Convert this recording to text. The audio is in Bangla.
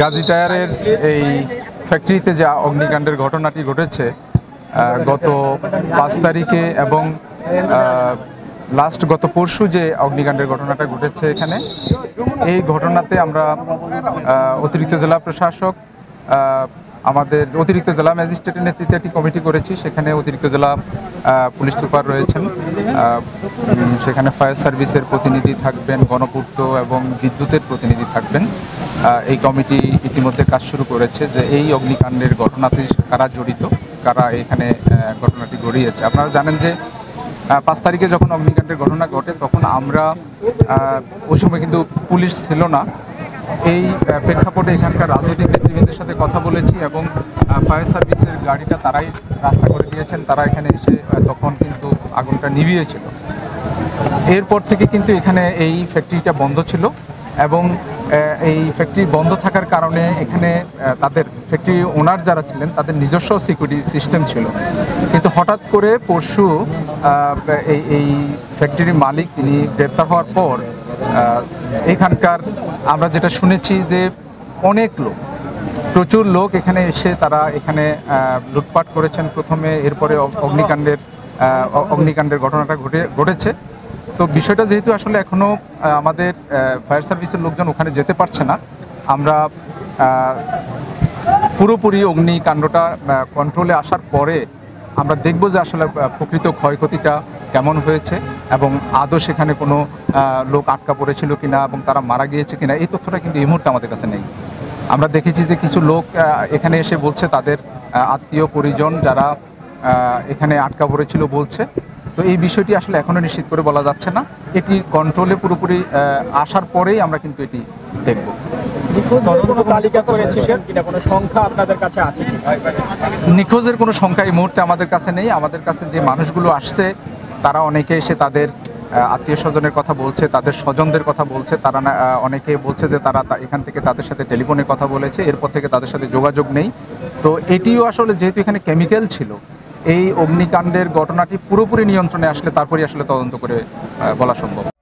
গাজী টায়ারের এই ফ্যাক্টরিতে যে অগ্নিকাণ্ডের ঘটনাটি ঘটেছে গত 5 তারিখে এবং গত পরশু যে অগ্নিকাণ্ডের ঘটনাটা ঘটেছে এখানে, এই ঘটনাতে আমরা অতিরিক্ত জেলা প্রশাসক, আমাদের অতিরিক্ত জেলা ম্যাজিস্ট্রেটের নেতৃত্বে একটি কমিটি করেছি। সেখানে অতিরিক্ত জেলা পুলিশ সুপার রয়েছেন, সেখানে ফায়ার সার্ভিসের প্রতিনিধি থাকবেন, গণপূর্ত এবং বিদ্যুতের প্রতিনিধি থাকবেন। এই কমিটি ইতিমধ্যে কাজ শুরু করেছে যে এই অগ্নিকাণ্ডের ঘটনাতে কারা জড়িত, কারা এখানে ঘটনাটি ঘটিয়েছে। আপনারা জানেন যে 5 তারিখে যখন অগ্নিকাণ্ডের ঘটনা ঘটে তখন আমরা ওই সময় কিন্তু পুলিশ ছিল না। এই প্রেক্ষাপটে এখানকার রাজনৈতিক নেতৃবৃন্দের সাথে কথা বলেছি এবং ফায়ার সার্ভিসের গাড়িটা তারাই রাস্তা করে দিয়েছেন। তারা এখানে এসে তখন কিন্তু আগুনটা নিভিয়েছিল। এরপর থেকে কিন্তু এখানে এই ফ্যাক্টরিটা বন্ধ ছিল এবং এই ফ্যাক্টরি বন্ধ থাকার কারণে এখানে তাদের ফ্যাক্টরি ওনার যারা ছিলেন তাদের নিজস্ব সিকিউরিটি সিস্টেম ছিল। কিন্তু হঠাৎ করে পরশু এই ফ্যাক্টরির মালিক তিনি গ্রেপ্তার হওয়ার পর এখানকার আমরা যেটা শুনেছি যে অনেক লোক, প্রচুর লোক এখানে এসে তারা এখানে লুটপাট করেছেন প্রথমে, এরপরে অগ্নিকাণ্ডের ঘটনাটা ঘটেছে। তো বিষয়টা যেহেতু আসলে এখনও আমাদের ফায়ার সার্ভিসের লোকজন ওখানে যেতে পারছে না, আমরা পুরোপুরি অগ্নিকাণ্ডটা কন্ট্রোলে আসার পরে আমরা দেখব যে আসলে প্রকৃত ক্ষয়ক্ষতিটা কেমন হয়েছে এবং আদৌ সেখানে কোনো লোক আটকা পড়েছিল কিনা এবং তারা মারা গিয়েছে কিনা, এই তথ্যটা কিন্তু এই মুহূর্তে আমাদের কাছে নেই। আমরা দেখেছি যে কিছু লোক এখানে এসে বলছে তাদের আত্মীয় পরিজন যারা এখানে আটকা পড়েছিল বলছে। তো এই বিষয়টি আসলে এখনও নিশ্চিত করে বলা যাচ্ছে না। এটি কন্ট্রোলে পুরোপুরি আসার পরেই আমরা কিন্তু এটি দেখব। নিখোঁজের কোনো সংখ্যা এই মুহূর্তে আমাদের কাছে নেই। আমাদের কাছে যে মানুষগুলো আসছে তারা অনেকে এসে তাদের আত্মীয় স্বজনের কথা বলছে, তাদের স্বজনদের কথা বলছে। তারা অনেকে বলছে যে তারা এখান থেকে তাদের সাথে টেলিফোনে কথা বলেছে, এরপর থেকে তাদের সাথে যোগাযোগ নেই। তো এটিও আসলে যেহেতু এখানে কেমিক্যাল ছিল, এই অগ্নিকাণ্ডের ঘটনাটি পুরোপুরি নিয়ন্ত্রণে আসলে তারপরই আসলে তদন্ত করে বলা সম্ভব।